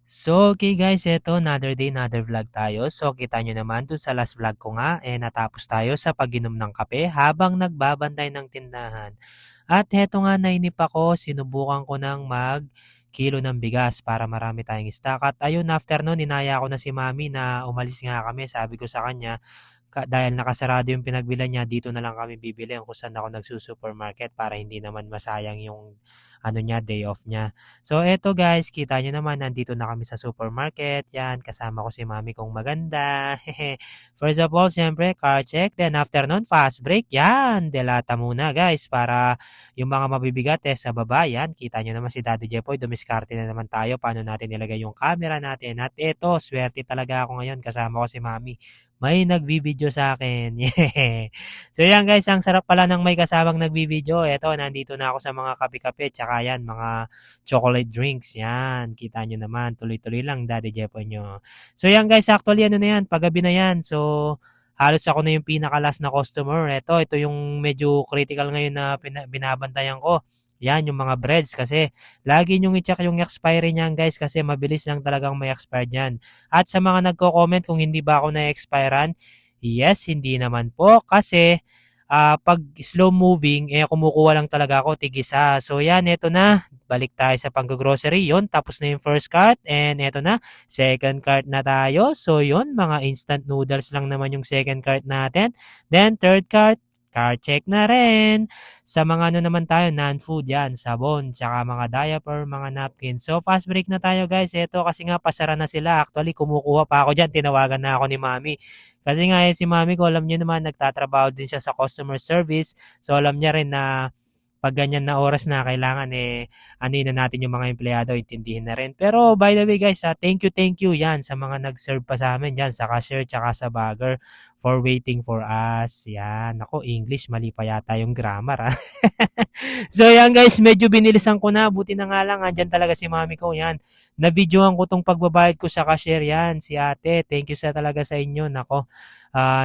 So, okay guys, eto another day, another vlog tayo. So, kita nyo naman dun sa last vlog ko nga, natapos tayo sa pag-inom ng kape habang nagbabantay ng tindahan. At heto nga, nainip ako, sinubukan ko ng mag-kilo ng bigas para marami tayong stock. At ayun, after nun, inaya ko na si mami na umalis nga kami. Sabi ko sa kanya, dahil nakasarado yung pinagbilhan niya, dito na lang kami bibili kung saan ako nagsu-supermarket para hindi naman masayang yung ano niya, day off niya. So eto guys, kita niyo naman nandito na kami sa supermarket. Yan, kasama ko si mami kong maganda. First of all, syempre, car check. Then after nun, fast break. Yan, delata muna guys para yung mga mabibigat sa baba. Yan, kita niyo naman si Daddy Jepoy. Dumiskarte na naman tayo paano natin ilagay yung camera natin. At eto, swerte talaga ako ngayon. Kasama ko si mami, may nagvi-video sa akin. Yeah. So yan guys, ang sarap pala ng may kasamang nagvi-video. Eto, nandito na ako sa mga kape-kape, tsaka yan, mga chocolate drinks. Yan, kita nyo naman, tuloy-tuloy lang, Daddy Jepo nyo. So yan guys, actually ano na yan, paggabi na yan. So, halos ako na yung pinaka-last na customer. Ito yung medyo critical ngayon na binabantayan ko. Yan, yung mga breads kasi lagi nyong i-check yung expiry niyan guys kasi mabilis lang talagang may expire dyan. At sa mga nagko-comment kung hindi ba ako na-expirean, yes, hindi naman po kasi pag slow moving, kumukuha lang talaga ako tig-isa. So yan, eto na. Balik tayo sa pang-grocery. Yon, tapos na yung first cart and eto na, second cart na tayo. So yon, mga instant noodles lang naman yung second cart natin. Then third cart, car check na rin. Sa mga ano naman tayo, non-food yan, sabon, tsaka mga diaper, mga napkin. So fast break na tayo guys. Eto kasi nga pasara na sila. Actually, kumukuha pa ako dyan. Tinawagan na ako ni mami. Kasi nga si mami ko, alam niyo naman, nagtatrabaho din siya sa customer service. So alam niya rin na pag ganyan na oras na kailangan ano na natin yung mga empleyado, intindihin na rin. Pero by the way guys, thank you yan sa mga nag-serve pa sa amin dyan, sa cashier tsaka sa bagger for waiting for us. Yan. Ako, English, mali pa yata yung grammar. So yan guys, medyo binilisan ko na. Buti na nga lang, andyan talaga si mami ko. Yan. Na-videoan ko tong pagbabayad ko sa cashier. Yan, si ate. Thank you sa talaga sa inyo. Nako,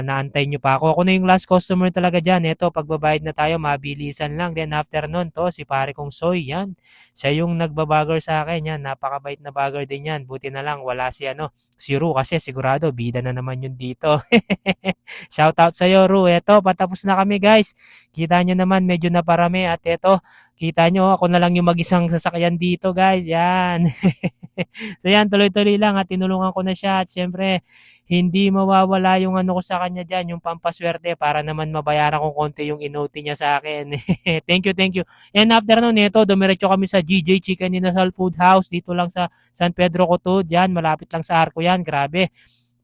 naantay nyo pa ako. Ako na yung last customer talaga dyan. Ito, pagbabayad na tayo, mabilisan lang. Then after nun, to, si pare kong Soy. Yan. Siya yung nagbabagger sa akin. Yan, napakabait na bagger din yan. Buti na lang, wala si Ru kasi sigurado, bida na naman yun dito. Shout out sa'yo, Ru. Eto, patapos na kami guys. Kita nyo naman, medyo naparami. At eto, kita nyo, ako na lang yung mag-isang sasakyan dito guys. Yan. So yan, tuloy-tuloy lang at tinulungan ko na siya. At syempre, hindi mawawala yung ano ko sa kanya dyan, yung pampaswerte para naman mabayaran ko konti yung inoti niya sa akin. Thank you, thank you. And after nun, ito, dumiretso kami sa GJ Chicken Inasal Food House dito lang sa San Pedro Cotod. Yan, malapit lang sa Arco yan. Grabe.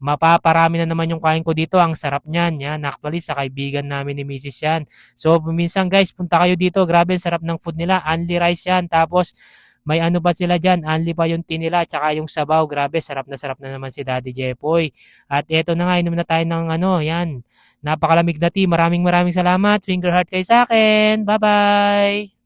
Mapaparami na naman yung kain ko dito. Ang sarap niyan. Yan, actually, sa kaibigan namin ni Mrs. yan. So, minsan guys, punta kayo dito. Grabe, ang sarap ng food nila. Only rice yan. Tapos, may ano ba sila dyan? Only pa yung tinila, tsaka yung sabaw. Grabe, sarap na naman si Daddy Jepoy. At eto na nga, inom na tayo ng ano, yan. Napakalamig na tea. Maraming salamat. Finger heart kayo sa akin. Bye-bye!